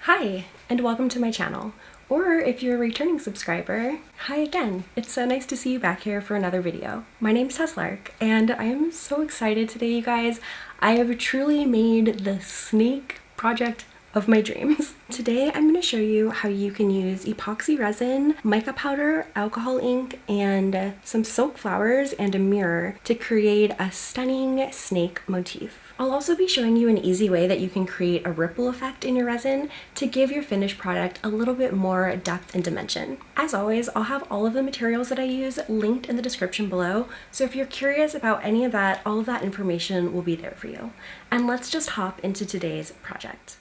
Hi, and welcome to my channel. Or if you're a returning subscriber, hi again. It's so nice to see you back here for another video. My name's Teslark, and I am so excited today, you guys. I have truly made the snake project of my dreams. Today I'm going to show you how you can use epoxy resin, mica powder, alcohol ink, and some silk flowers and a mirror to create a stunning snake motif. I'll also be showing you an easy way that you can create a ripple effect in your resin to give your finished product a little bit more depth and dimension. As always, I'll have all of the materials that I use linked in the description below, so if you're curious about any of that, all of that information will be there for you. And let's just hop into today's project.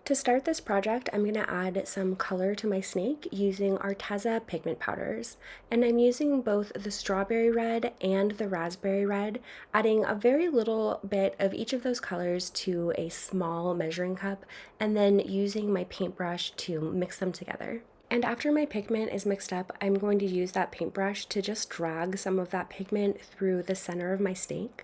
To start this project, I'm going to add some color to my snake using Arteza pigment powders. And I'm using both the strawberry red and the raspberry red, adding a very little bit of each of those colors to a small measuring cup, and then using my paintbrush to mix them together. And after my pigment is mixed up, I'm going to use that paintbrush to just drag some of that pigment through the center of my snake.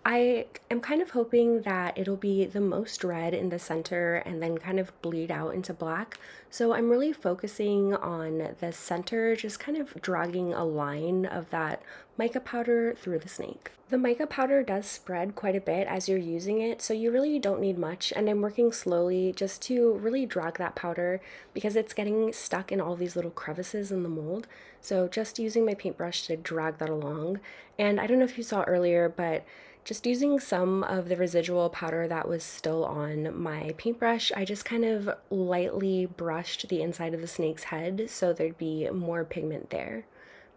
I am kind of hoping that it'll be the most red in the center and then kind of bleed out into black. So I'm really focusing on the center, just kind of dragging a line of that mica powder through the snake. The mica powder does spread quite a bit as you're using it, so you really don't need much, and I'm working slowly just to really drag that powder because it's getting stuck in all these little crevices in the mold. So just using my paintbrush to drag that along. And I don't know if you saw earlier, but just using some of the residual powder that was still on my paintbrush, I just kind of lightly brushed the inside of the snake's head so there'd be more pigment there.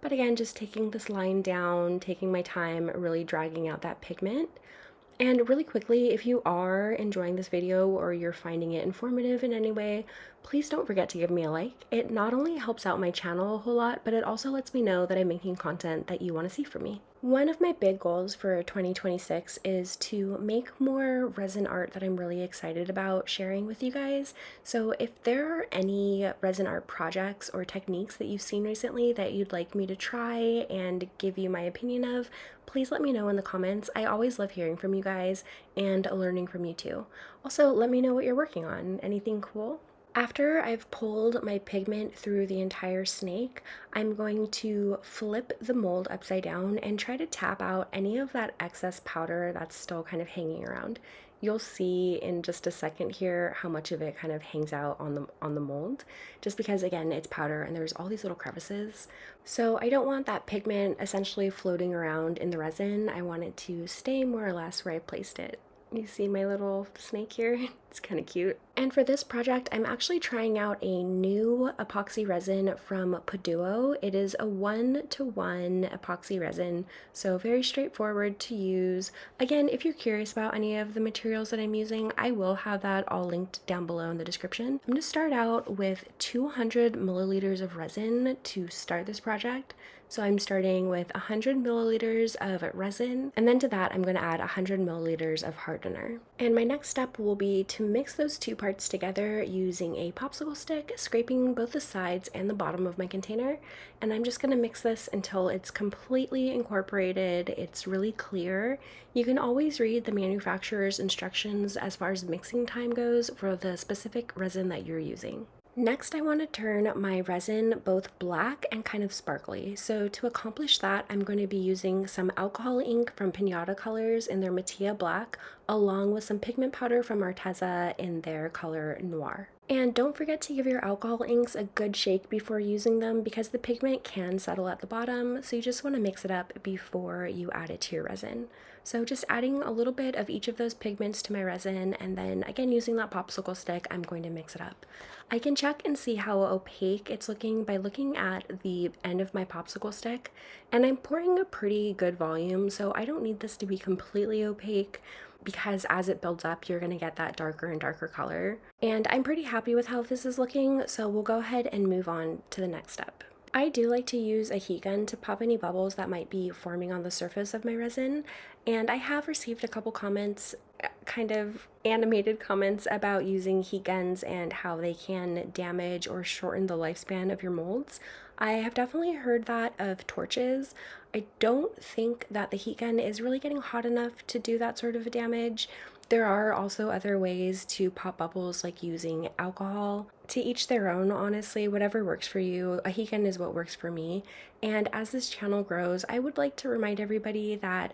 But again, just taking this line down, taking my time, really dragging out that pigment. And really quickly, if you are enjoying this video or you're finding it informative in any way, please don't forget to give me a like. It not only helps out my channel a whole lot, but it also lets me know that I'm making content that you want to see from me. One of my big goals for 2026 is to make more resin art that I'm really excited about sharing with you guys. So if there are any resin art projects or techniques that you've seen recently that you'd like me to try and give you my opinion of, please let me know in the comments. I always love hearing from you guys and learning from you too. Also, let me know what you're working on. Anything cool? After I've pulled my pigment through the entire snake, I'm going to flip the mold upside down and try to tap out any of that excess powder that's still kind of hanging around. You'll see in just a second here how much of it kind of hangs out on the mold, just because again it's powder and there's all these little crevices. So I don't want that pigment essentially floating around in the resin. I want it to stay more or less where I placed it. You see my little snake here? It's kind of cute. And for this project, I'm actually trying out a new epoxy resin from Paduo. It is a 1-to-1 epoxy resin, so very straightforward to use. Again, if you're curious about any of the materials that I'm using, I will have that all linked down below in the description. I'm going to start out with 200 milliliters of resin to start this project. So I'm starting with 100 milliliters of resin, and then to that I'm going to add 100 milliliters of hardener. And my next step will be to mix those two parts together using a popsicle stick, scraping both the sides and the bottom of my container. And I'm just going to mix this until it's completely incorporated, it's really clear. You can always read the manufacturer's instructions as far as mixing time goes for the specific resin that you're using. Next, I want to turn my resin both black and kind of sparkly. So to accomplish that, I'm going to be using some alcohol ink from Pinata Colors in their Mattia Black, along with some pigment powder from Arteza in their color Noir. And don't forget to give your alcohol inks a good shake before using them because the pigment can settle at the bottom, so you just want to mix it up before you add it to your resin. So just adding a little bit of each of those pigments to my resin, and then again using that popsicle stick, I'm going to mix it up. I can check and see how opaque it's looking by looking at the end of my popsicle stick, and I'm pouring a pretty good volume, so I don't need this to be completely opaque because as it builds up, you're going to get that darker and darker color. And I'm pretty happy with how this is looking, so we'll go ahead and move on to the next step. I do like to use a heat gun to pop any bubbles that might be forming on the surface of my resin, and I have received a couple comments, kind of animated comments about using heat guns and how they can damage or shorten the lifespan of your molds. I have definitely heard that of torches. I don't think that the heat gun is really getting hot enough to do that sort of damage. There are also other ways to pop bubbles, like using alcohol. To each their own, honestly, whatever works for you. A heat gun is what works for me. And as this channel grows, I would like to remind everybody that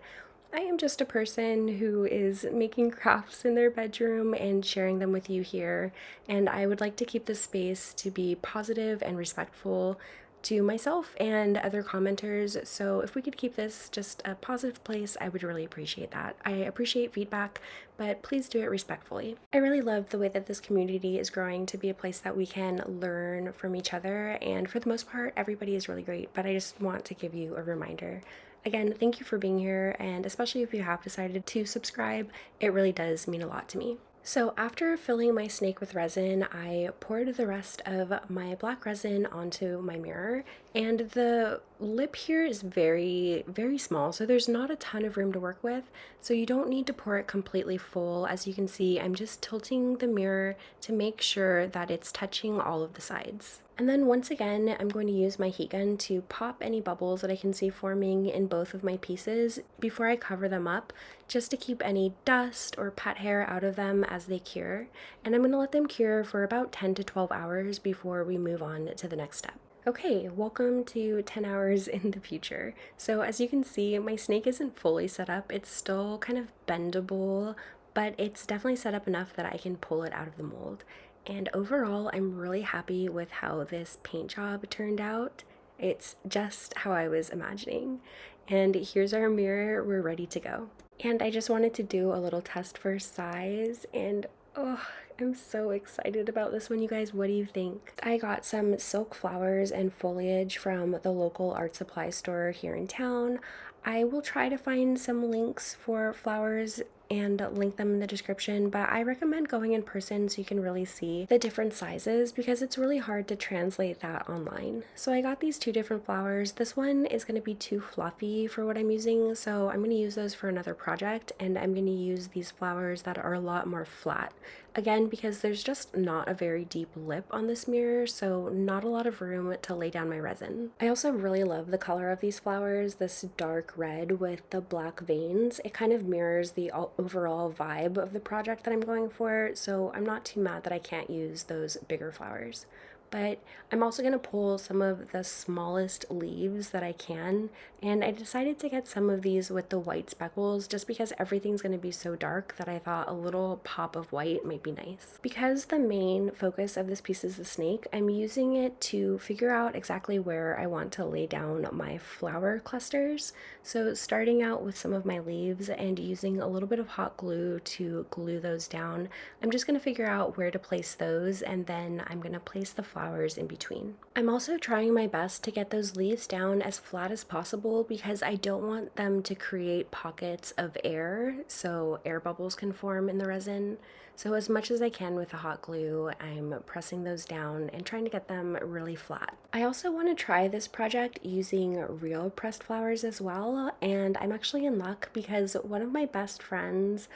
I am just a person who is making crafts in their bedroom and sharing them with you here. And I would like to keep this space to be positive and respectful to myself and other commenters. So if we could keep this just a positive place, I would really appreciate that. I appreciate feedback, but please do it respectfully. I really love the way that this community is growing to be a place that we can learn from each other. And for the most part, everybody is really great, but I just want to give you a reminder. Again, thank you for being here, and especially if you have decided to subscribe, it really does mean a lot to me. So after filling my snake with resin, I poured the rest of my black resin onto my mirror, and the lip here is very, very small, so there's not a ton of room to work with, so you don't need to pour it completely full. As you can see, I'm just tilting the mirror to make sure that it's touching all of the sides. And then once again, I'm going to use my heat gun to pop any bubbles that I can see forming in both of my pieces before I cover them up, just to keep any dust or pet hair out of them as they cure. And I'm going to let them cure for about 10 to 12 hours before we move on to the next step. Okay, welcome to 10 hours in the future. So as you can see, my snake isn't fully set up. It's still kind of bendable, but it's definitely set up enough that I can pull it out of the mold. And overall, I'm really happy with how this paint job turned out. It's just how I was imagining. And here's our mirror, we're ready to go. And I just wanted to do a little test for size, and oh, I'm so excited about this one, you guys. What do you think? I got some silk flowers and foliage from the local art supply store here in town. I will try to find some links for flowers and link them in the description, but I recommend going in person so you can really see the different sizes, because it's really hard to translate that online. So I got these two different flowers. This one is going to be too fluffy for what I'm using, so I'm going to use those for another project, and I'm going to use these flowers that are a lot more flat. Again, because there's just not a very deep lip on this mirror, so not a lot of room to lay down my resin. I also really love the color of these flowers, this dark red with the black veins. It kind of mirrors the overall vibe of the project that I'm going for, so I'm not too mad that I can't use those bigger flowers. But I'm also going to pull some of the smallest leaves that I can, and I decided to get some of these with the white speckles just because everything's going to be so dark that I thought a little pop of white might be nice. Because the main focus of this piece is the snake, I'm using it to figure out exactly where I want to lay down my flower clusters. So starting out with some of my leaves and using a little bit of hot glue to glue those down, I'm just going to figure out where to place those, and then I'm going to place the flowers in between. I'm also trying my best to get those leaves down as flat as possible because I don't want them to create pockets of air, so air bubbles can form in the resin. So as much as I can with the hot glue, I'm pressing those down and trying to get them really flat. I also want to try this project using real pressed flowers as well, and I'm actually in luck because one of my best friends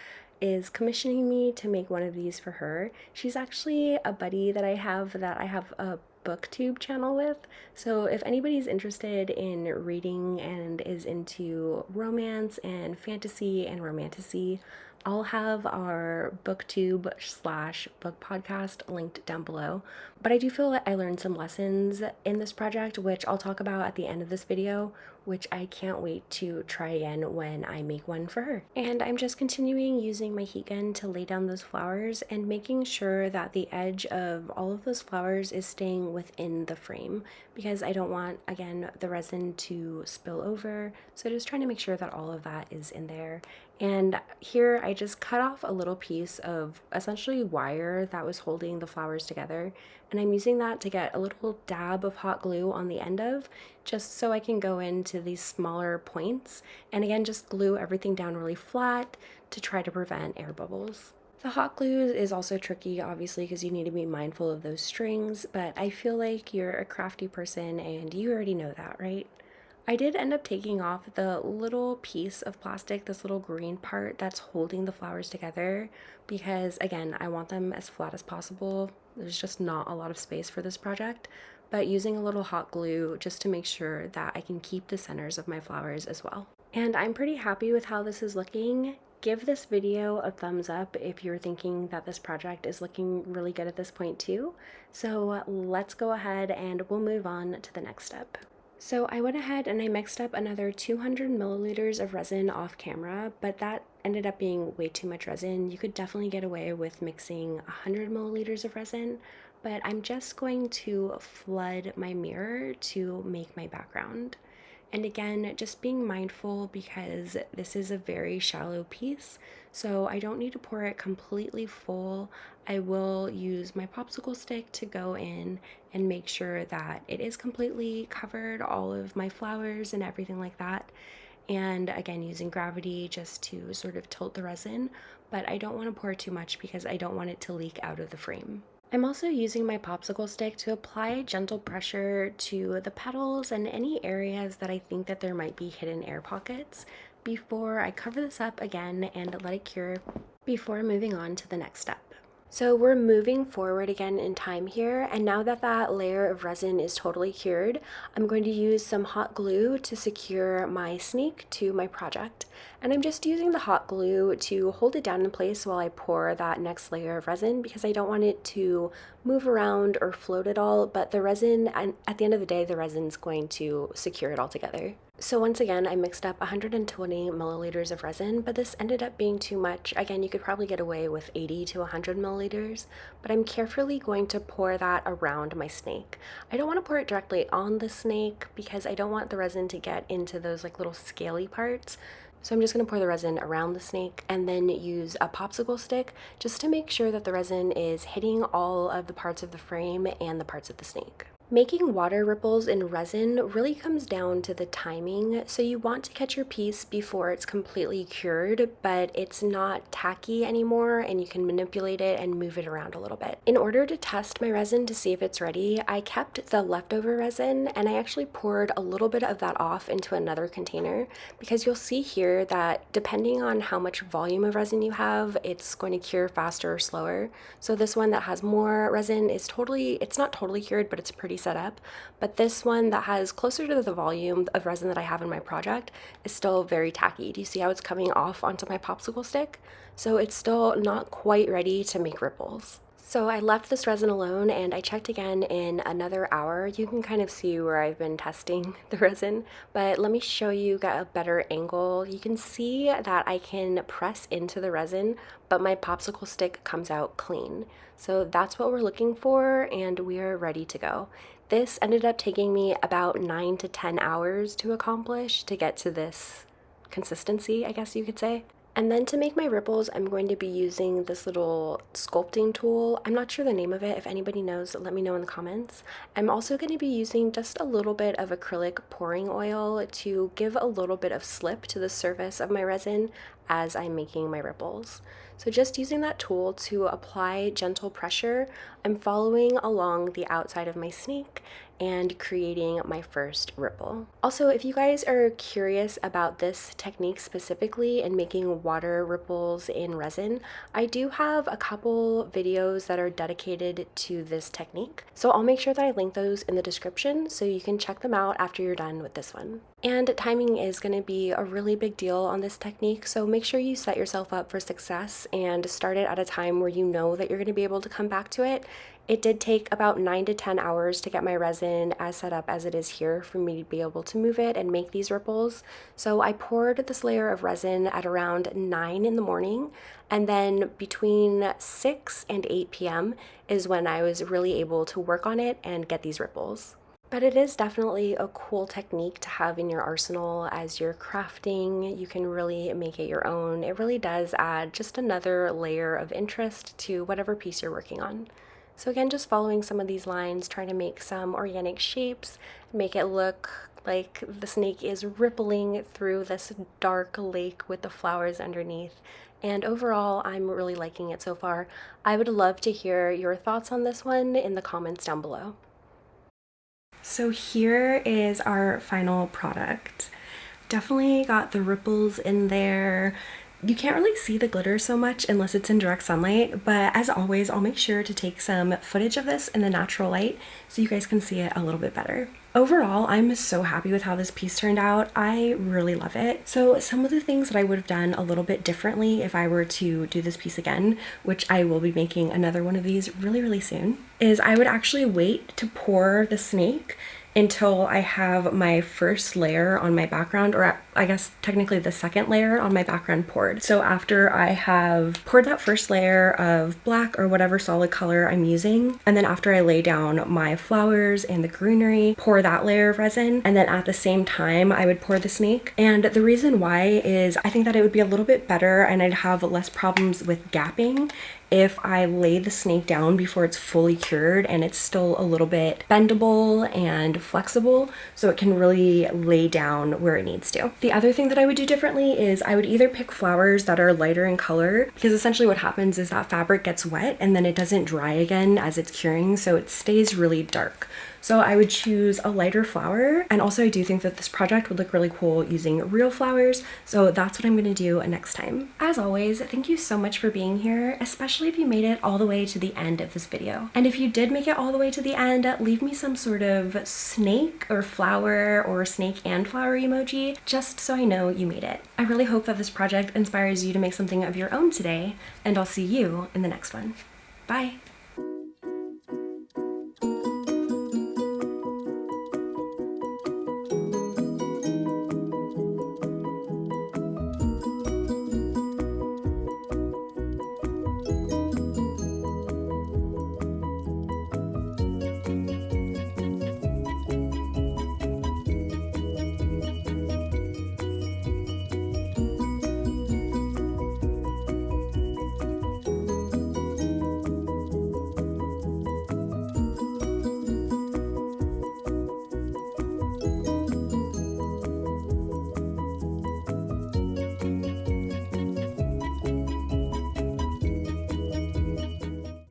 is commissioning me to make one of these for her. She's actually a buddy that I have a booktube channel with, so if anybody's interested in reading and is into romance and fantasy and romantasy, I'll have our booktube / book podcast linked down below. But I do feel that I learned some lessons in this project, which I'll talk about at the end of this video, which I can't wait to try again when I make one for her. And I'm just continuing using my heat gun to lay down those flowers and making sure that the edge of all of those flowers is staying within the frame, because I don't want, again, the resin to spill over. So just trying to make sure that all of that is in there. And here I just cut off a little piece of essentially wire that was holding the flowers together, and I'm using that to get a little dab of hot glue on the end of, just so I can go into these smaller points, and again just glue everything down really flat to try to prevent air bubbles. The hot glue is also tricky, obviously, because you need to be mindful of those strings, but I feel like you're a crafty person and you already know that, right? I did end up taking off the little piece of plastic, this little green part that's holding the flowers together, because again, I want them as flat as possible. There's just not a lot of space for this project, but using a little hot glue just to make sure that I can keep the centers of my flowers as well. And I'm pretty happy with how this is looking. give this video a thumbs up if you're thinking that this project is looking really good at this point too. So let's go ahead and we'll move on to the next step. So I went ahead and I mixed up another 200 milliliters of resin off camera, but that ended up being way too much resin. You could definitely get away with mixing 100 milliliters of resin, but I'm just going to flood my mirror to make my background. And again, just being mindful because this is a very shallow piece, so I don't need to pour it completely full. I will use my popsicle stick to go in and make sure that it is completely covered, all of my flowers and everything like that. And again, using gravity just to sort of tilt the resin, but I don't want to pour too much because I don't want it to leak out of the frame. I'm also using my popsicle stick to apply gentle pressure to the petals and any areas that I think that there might be hidden air pockets before I cover this up again and let it cure before moving on to the next step. So we're moving forward again in time here, and now that that layer of resin is totally cured, I'm going to use some hot glue to secure my snake to my project. And I'm just using the hot glue to hold it down in place while I pour that next layer of resin because I don't want it to move around or float at all, but the resin, and at the end of the day, the resin's going to secure it all together. So once again, I mixed up 120 milliliters of resin, but this ended up being too much. Again, you could probably get away with 80 to 100 milliliters, but I'm carefully going to pour that around my snake. I don't want to pour it directly on the snake because I don't want the resin to get into those like little scaly parts. So I'm just going to pour the resin around the snake and then use a popsicle stick just to make sure that the resin is hitting all of the parts of the frame and the parts of the snake. Making water ripples in resin really comes down to the timing, so you want to catch your piece before it's completely cured, but it's not tacky anymore and you can manipulate it and move it around a little bit. In order to test my resin to see if it's ready, I kept the leftover resin and I actually poured a little bit of that off into another container because you'll see here that depending on how much volume of resin you have, it's going to cure faster or slower. So this one that has more resin is it's not totally cured, but it's pretty set up, but this one that has closer to the volume of resin that I have in my project is still very tacky. Do you see how it's coming off onto my popsicle stick? So it's still not quite ready to make ripples. So I left this resin alone and I checked again in another hour. You can kind of see where I've been testing the resin, but let me show you a better angle. You can see that I can press into the resin, but my popsicle stick comes out clean. So that's what we're looking for and we are ready to go. This ended up taking me about 9 to 10 hours to accomplish to get to this consistency, I guess you could say. And then to make my ripples, I'm going to be using this little sculpting tool. I'm not sure the name of it. If anybody knows, let me know in the comments. I'm also going to be using just a little bit of acrylic pouring oil to give a little bit of slip to the surface of my resin as I'm making my ripples. So just using that tool to apply gentle pressure, I'm following along the outside of my snake and creating my first ripple. Also, if you guys are curious about this technique specifically and making water ripples in resin, I do have a couple videos that are dedicated to this technique. So I'll make sure that I link those in the description so you can check them out after you're done with this one. And timing is going to be a really big deal on this technique, so make sure you set yourself up for success and start it at a time where you know that you're going to be able to come back to it. It did take about 9 to 10 hours to get my resin as set up as it is here for me to be able to move it and make these ripples. So I poured this layer of resin at around 9 in the morning, and then between 6 and 8 p.m. is when I was really able to work on it and get these ripples. But it is definitely a cool technique to have in your arsenal as you're crafting. You can really make it your own. It really does add just another layer of interest to whatever piece you're working on. So again, just following some of these lines, trying to make some organic shapes, make it look like the snake is rippling through this dark lake with the flowers underneath. And overall, I'm really liking it so far. I would love to hear your thoughts on this one in the comments down below. So here is our final product. Definitely got the ripples in there. You can't really see the glitter so much unless it's in direct sunlight, but as always, I'll make sure to take some footage of this in the natural light so you guys can see it a little bit better. Overall, I'm so happy with how this piece turned out. I really love it. So some of the things that I would have done a little bit differently if I were to do this piece again, which I will be making another one of these really soon, is I would actually wait to pour the snake until I have my first layer on my background, or I guess technically the second layer on my background poured. So after I have poured that first layer of black or whatever solid color I'm using, and then after I lay down my flowers and the greenery, pour that layer of resin, and then at the same time I would pour the snake. And the reason why is I think that it would be a little bit better and I'd have less problems with gapping if I lay the snake down before it's fully cured and it's still a little bit bendable and flexible, so it can really lay down where it needs to. The other thing that I would do differently is I would either pick flowers that are lighter in color, because essentially what happens is that fabric gets wet and then it doesn't dry again as it's curing, so it stays really dark. So I would choose a lighter flower, and also I do think that this project would look really cool using real flowers, so that's what I'm going to do next time. As always, thank you so much for being here, especially if you made it all the way to the end of this video. And if you did make it all the way to the end, leave me some sort of snake or flower or snake and flower emoji, just so I know you made it. I really hope that this project inspires you to make something of your own today, and I'll see you in the next one. Bye!